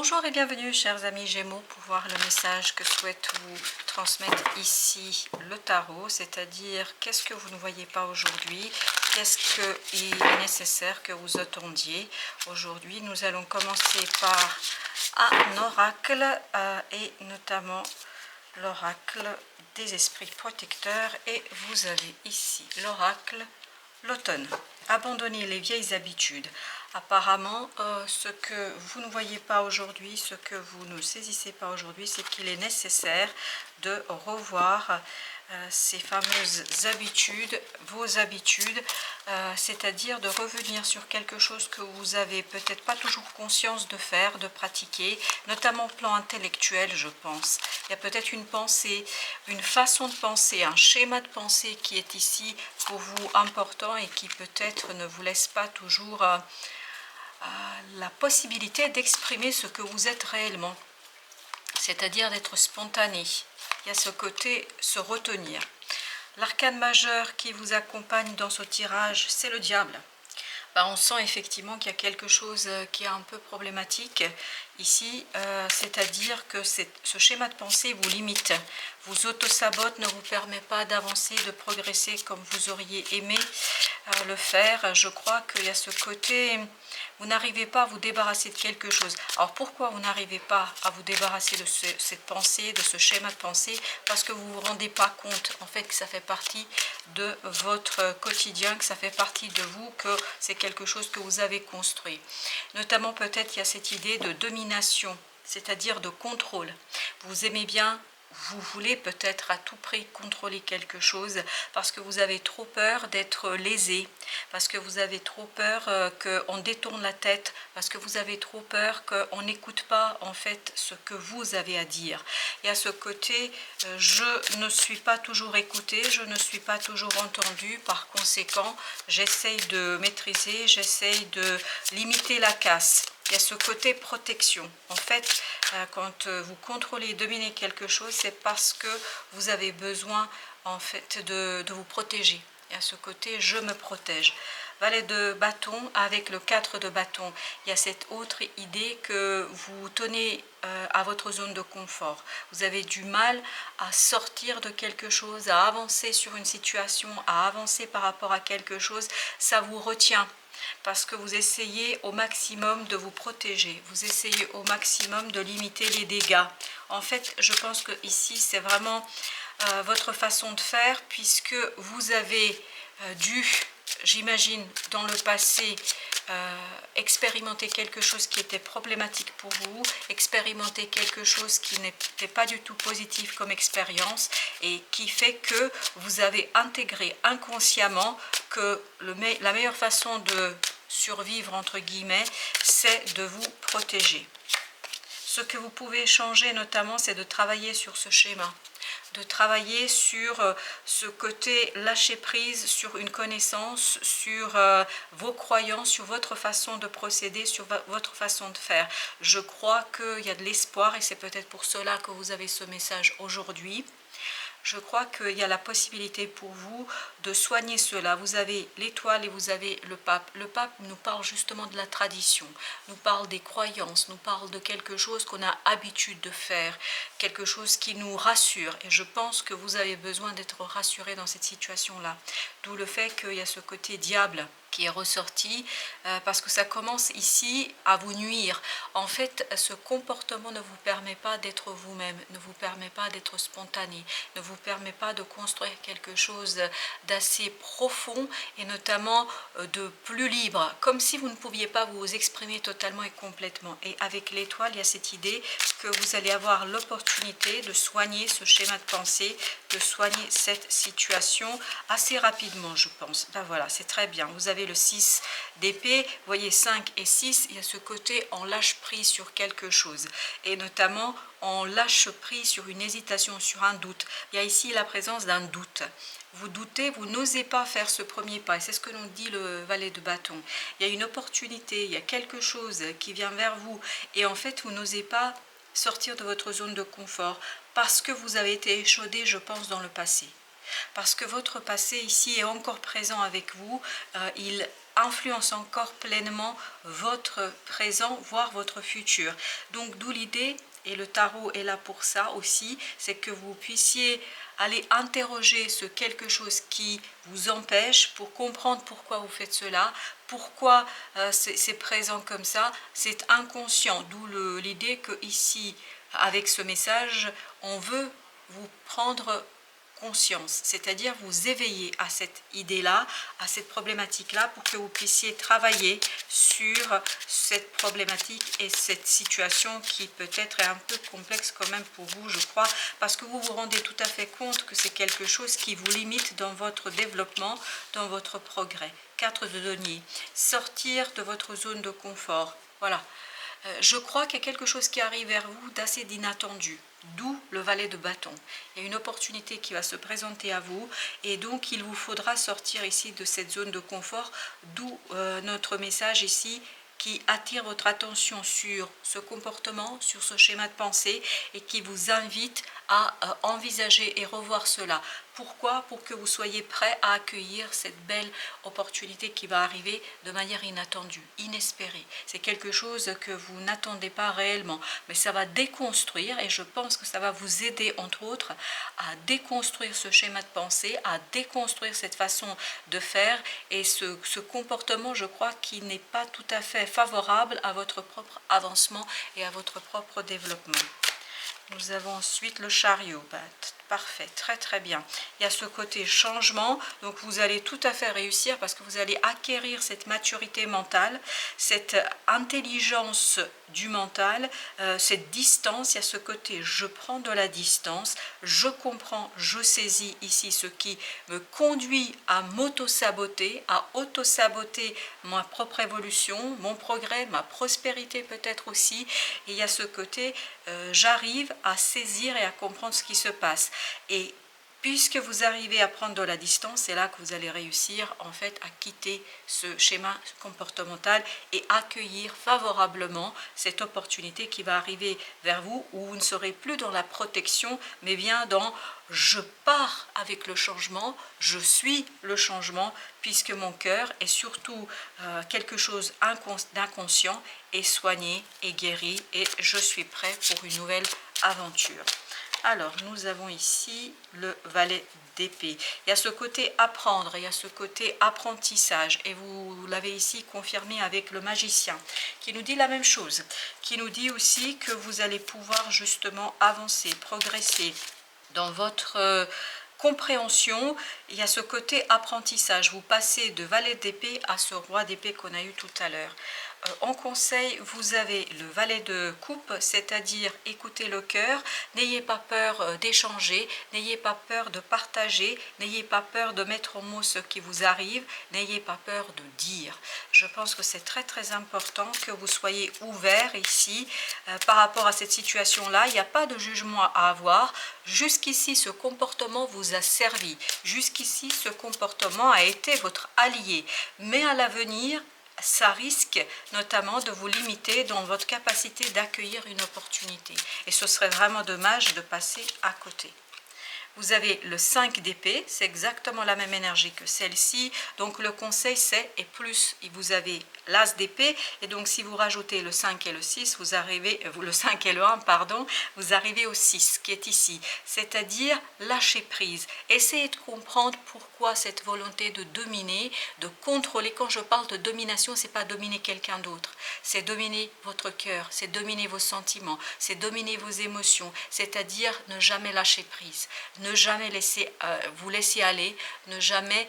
Bonjour et bienvenue chers amis Gémeaux pour voir le message que souhaite vous transmettre ici le tarot, c'est-à-dire qu'est-ce que vous ne voyez pas aujourd'hui, qu'est-ce qu'il est nécessaire que vous attendiez aujourd'hui. Nous allons commencer par un oracle et notamment l'oracle des esprits protecteurs et vous avez ici l'oracle l'automne. Abandonner les vieilles habitudes. Apparemment, ce que vous ne voyez pas aujourd'hui, ce que vous ne saisissez pas aujourd'hui, c'est qu'il est nécessaire de revoir ces fameuses habitudes, vos habitudes, c'est-à-dire de revenir sur quelque chose que vous avez peut-être pas toujours conscience de faire, de pratiquer, notamment au plan intellectuel, je pense. Il y a peut-être une pensée, une façon de penser, un schéma de pensée qui est ici pour vous important et qui peut-être ne vous laisse pas toujours la possibilité d'exprimer ce que vous êtes réellement, c'est-à-dire d'être spontané. Il y a ce côté se retenir. L'arcane majeur qui vous accompagne dans ce tirage, c'est le diable. On sent effectivement qu'il y a quelque chose qui est un peu problématique ici, c'est-à-dire que ce schéma de pensée vous limite, vous auto-sabote, ne vous permet pas d'avancer, de progresser comme vous auriez aimé le faire. Je crois qu'il y a ce côté, vous n'arrivez pas à vous débarrasser de quelque chose. Alors pourquoi vous n'arrivez pas à vous débarrasser de cette pensée, de ce schéma de pensée? Parce que vous ne vous rendez pas compte en fait que ça fait partie de votre quotidien, que ça fait partie de vous, que c'est quelque chose que vous avez construit. Notamment peut-être il y a cette idée de domination, c'est-à-dire de contrôle. Vous aimez bien, vous voulez peut-être à tout prix contrôler quelque chose parce que vous avez trop peur d'être lésé, parce que vous avez trop peur qu'on détourne la tête, parce que vous avez trop peur qu'on n'écoute pas en fait ce que vous avez à dire. Il y a ce côté, je ne suis pas toujours écoutée, je ne suis pas toujours entendue, par conséquent, j'essaye de maîtriser, j'essaye de limiter la casse. Il y a ce côté protection. En fait, quand vous contrôlez, dominez quelque chose, c'est parce que vous avez besoin en fait de vous protéger. Il y a ce côté je me protège. Valet de bâton avec le 4 de bâton. Il y a cette autre idée que vous tenez à votre zone de confort. Vous avez du mal à sortir de quelque chose, à avancer sur une situation, à avancer par rapport à quelque chose. Ça vous retient. Parce que vous essayez au maximum de vous protéger, vous essayez au maximum de limiter les dégâts. En fait, je pense que ici, c'est vraiment votre façon de faire, puisque vous avez dû, j'imagine, dans le passé, expérimenter quelque chose qui était problématique pour vous, expérimenter quelque chose qui n'était pas du tout positif comme expérience et qui fait que vous avez intégré inconsciemment que la meilleure façon de survivre, entre guillemets, c'est de vous protéger. Ce que vous pouvez changer notamment, c'est de travailler sur ce schéma, de travailler sur ce côté lâcher prise, sur une connaissance, sur vos croyances, sur votre façon de procéder, sur votre façon de faire. Je crois qu'il y a de l'espoir et c'est peut-être pour cela que vous avez ce message aujourd'hui. Je crois qu'il y a la possibilité pour vous de soigner cela. Vous avez l'étoile et vous avez le pape. Le pape nous parle justement de la tradition, nous parle des croyances, nous parle de quelque chose qu'on a habitude de faire, quelque chose qui nous rassure. Et je pense que vous avez besoin d'être rassuré dans cette situation-là. D'où le fait qu'il y a ce côté diable qui est ressorti, parce que ça commence ici à vous nuire. En fait, ce comportement ne vous permet pas d'être vous-même, ne vous permet pas d'être spontané, ne vous permet pas de construire quelque chose d'assez profond et notamment de plus libre, comme si vous ne pouviez pas vous exprimer totalement et complètement. Et avec l'étoile, il y a cette idée que vous allez avoir l'opportunité de soigner ce schéma de pensée, de soigner cette situation assez rapidement, je pense. Ben voilà, c'est très bien. Vous avez le 6 d'épée, vous voyez 5 et 6, il y a ce côté on lâche prise sur quelque chose et notamment on lâche prise sur une hésitation, sur un doute. Il y a ici la présence d'un doute. Vous doutez, vous n'osez pas faire ce premier pas et c'est ce que nous dit le valet de bâton. Il y a une opportunité, il y a quelque chose qui vient vers vous et en fait vous n'osez pas sortir de votre zone de confort parce que vous avez été échaudé, je pense, dans le passé. Parce que votre passé ici est encore présent avec vous, il influence encore pleinement votre présent, voire votre futur. Donc d'où l'idée, et le tarot est là pour ça aussi, c'est que vous puissiez aller interroger ce quelque chose qui vous empêche pour comprendre pourquoi vous faites cela, pourquoi c'est présent comme ça, c'est inconscient, d'où l'idée que ici, avec ce message, on veut vous prendre conscience, c'est-à-dire vous éveiller à cette idée-là, à cette problématique-là, pour que vous puissiez travailler sur cette problématique et cette situation qui peut-être est un peu complexe quand même pour vous, je crois, parce que vous vous rendez tout à fait compte que c'est quelque chose qui vous limite dans votre développement, dans votre progrès. 4 de denier, sortir de votre zone de confort, voilà. Je crois qu'il y a quelque chose qui arrive vers vous d'assez d'inattendu, d'où le valet de bâton. Il y a une opportunité qui va se présenter à vous et donc il vous faudra sortir ici de cette zone de confort, d'où notre message ici qui attire votre attention sur ce comportement, sur ce schéma de pensée et qui vous invite à envisager et revoir cela. Pourquoi? Pour que vous soyez prêt à accueillir cette belle opportunité qui va arriver de manière inattendue, inespérée. C'est quelque chose que vous n'attendez pas réellement, mais ça va déconstruire et je pense que ça va vous aider entre autres à déconstruire ce schéma de pensée, à déconstruire cette façon de faire et ce comportement, je crois, qui n'est pas tout à fait favorable à votre propre avancement et à votre propre développement. Nous avons ensuite le chariot. Parfait, très très bien. Il y a ce côté changement, donc vous allez tout à fait réussir parce que vous allez acquérir cette maturité mentale, cette intelligence du mental, cette distance. Il y a ce côté je prends de la distance, je comprends, je saisis ici ce qui me conduit à m'auto-saboter, à auto-saboter ma propre évolution, mon progrès, ma prospérité peut-être aussi. Et il y a ce côté j'arrive à saisir et à comprendre ce qui se passe. Et puisque vous arrivez à prendre de la distance, c'est là que vous allez réussir en fait à quitter ce schéma comportemental et accueillir favorablement cette opportunité qui va arriver vers vous, où vous ne serez plus dans la protection, mais bien dans je pars avec le changement, je suis le changement, puisque mon cœur est surtout quelque chose d'inconscient, est soigné, est guéri, et je suis prêt pour une nouvelle aventure. Alors, nous avons ici le valet d'épée. Il y a ce côté apprendre, il y a ce côté apprentissage, et vous l'avez ici confirmé avec le magicien, qui nous dit la même chose, qui nous dit aussi que vous allez pouvoir justement avancer, progresser dans votre compréhension. Il y a ce côté apprentissage, vous passez de valet d'épée à ce roi d'épée qu'on a eu tout à l'heure. En conseil, vous avez le valet de coupe, c'est-à-dire écoutez le cœur, n'ayez pas peur d'échanger, n'ayez pas peur de partager, n'ayez pas peur de mettre en mots ce qui vous arrive, n'ayez pas peur de dire. Je pense que c'est très très important que vous soyez ouvert ici par rapport à cette situation-là. Il n'y a pas de jugement à avoir. Jusqu'ici, ce comportement vous a servi. Jusqu'ici, ce comportement a été votre allié. Mais à l'avenir, ça risque notamment de vous limiter dans votre capacité d'accueillir une opportunité. Et ce serait vraiment dommage de passer à côté. Vous avez le 5 d'épée, c'est exactement la même énergie que celle-ci. Donc le conseil c'est, et plus vous avez l'as d'épée, et donc si vous rajoutez le 5 et le 6, vous arrivez, le 5 et le 1, pardon, vous arrivez au 6 qui est ici. C'est-à-dire lâcher prise. Essayez de comprendre pourquoi cette volonté de dominer, de contrôler. Quand je parle de domination, c'est pas dominer quelqu'un d'autre. C'est dominer votre cœur, c'est dominer vos sentiments, c'est dominer vos émotions. C'est-à-dire ne jamais lâcher prise. Ne jamais vous laisser aller, ne jamais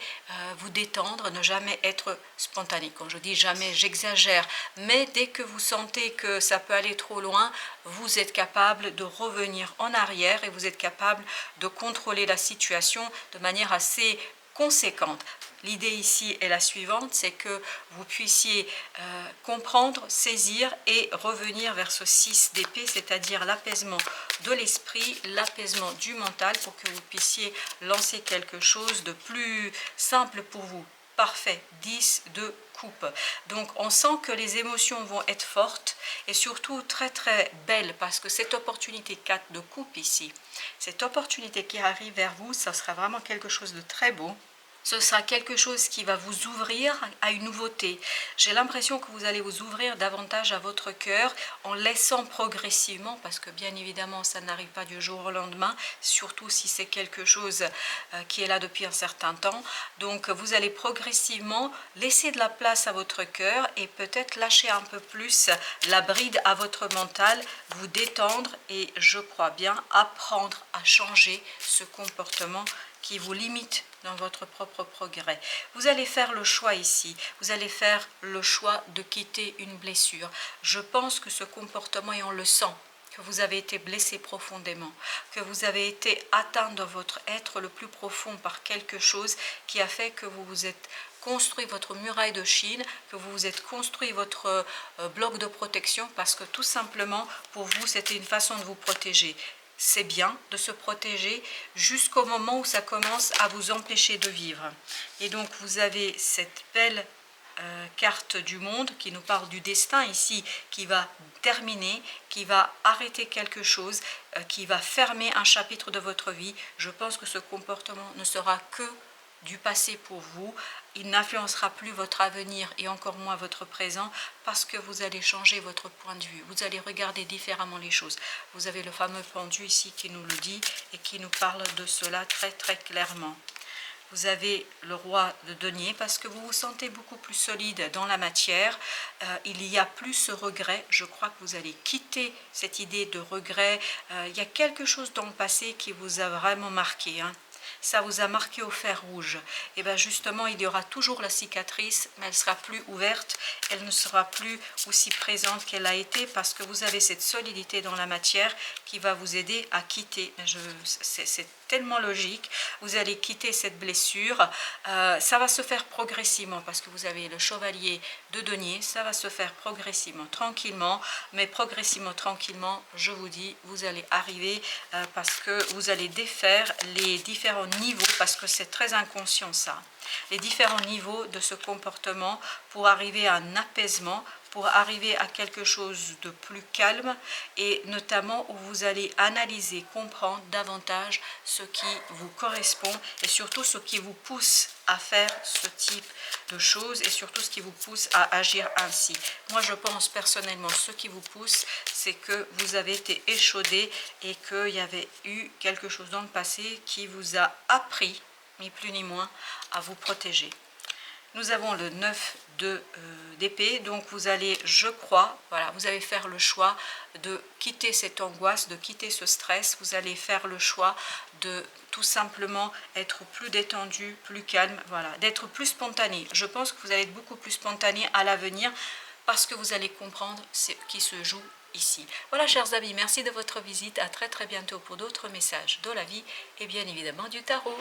vous détendre, ne jamais être spontané. Quand je dis jamais, j'exagère, mais dès que vous sentez que ça peut aller trop loin, vous êtes capable de revenir en arrière et vous êtes capable de contrôler la situation de manière assez conséquente. L'idée ici est la suivante, c'est que vous puissiez comprendre, saisir et revenir vers ce 6 d'épée, c'est-à-dire l'apaisement de l'esprit, l'apaisement du mental pour que vous puissiez lancer quelque chose de plus simple pour vous. Parfait, 10 de coupe. Donc on sent que les émotions vont être fortes et surtout très très belles parce que cette opportunité 4 de coupe ici, cette opportunité qui arrive vers vous, ça sera vraiment quelque chose de très beau. Ce sera quelque chose qui va vous ouvrir à une nouveauté. J'ai l'impression que vous allez vous ouvrir davantage à votre cœur en laissant progressivement, parce que bien évidemment ça n'arrive pas du jour au lendemain, surtout si c'est quelque chose qui est là depuis un certain temps. Donc vous allez progressivement laisser de la place à votre cœur et peut-être lâcher un peu plus la bride à votre mental, vous détendre et je crois bien apprendre à changer ce comportement qui vous limite dans votre propre progrès. Vous allez faire le choix ici, vous allez faire le choix de quitter une blessure. Je pense que ce comportement, et on le sent, que vous avez été blessé profondément, que vous avez été atteint dans votre être le plus profond par quelque chose qui a fait que vous vous êtes construit votre muraille de Chine, que vous vous êtes construit votre bloc de protection parce que tout simplement pour vous c'était une façon de vous protéger. C'est bien de se protéger jusqu'au moment où ça commence à vous empêcher de vivre. Et donc vous avez cette belle carte du monde qui nous parle du destin ici, qui va terminer, qui va arrêter quelque chose, qui va fermer un chapitre de votre vie. Je pense que ce comportement ne sera que du passé pour vous, il n'influencera plus votre avenir et encore moins votre présent parce que vous allez changer votre point de vue, vous allez regarder différemment les choses. Vous avez le fameux pendu ici qui nous le dit et qui nous parle de cela très très clairement. Vous avez le roi de denier parce que vous vous sentez beaucoup plus solide dans la matière. Il y a plus ce regret. Je crois que vous allez quitter cette idée de regret. Il y a quelque chose dans le passé qui vous a vraiment marqué, hein. Ça vous a marqué au fer rouge. Et bien justement, il y aura toujours la cicatrice, mais elle sera plus ouverte, elle ne sera plus aussi présente qu'elle a été parce que vous avez cette solidité dans la matière qui va vous aider à quitter. C'est tellement logique. Vous allez quitter cette blessure. Ça va se faire progressivement parce que vous avez le chevalier de denier. Ça va se faire progressivement, tranquillement, mais progressivement, tranquillement, je vous dis, vous allez arriver parce que vous allez défaire les différents niveaux, parce que c'est très inconscient ça, les différents niveaux de ce comportement pour arriver à un apaisement, pour arriver à quelque chose de plus calme et notamment où vous allez analyser, comprendre davantage ce qui vous correspond et surtout ce qui vous pousse à faire ce type de choses et surtout ce qui vous pousse à agir ainsi. Moi je pense personnellement ce qui vous pousse c'est que vous avez été échaudé et qu'il y avait eu quelque chose dans le passé qui vous a appris, ni plus ni moins, à vous protéger. Nous avons le 9 d'épée, donc vous allez, je crois, voilà, vous allez faire le choix de quitter cette angoisse, de quitter ce stress, vous allez faire le choix de tout simplement être plus détendu, plus calme, voilà, d'être plus spontané. Je pense que vous allez être beaucoup plus spontané à l'avenir parce que vous allez comprendre ce qui se joue ici. Voilà chers amis, merci de votre visite, à très très bientôt pour d'autres messages de la vie et bien évidemment du tarot.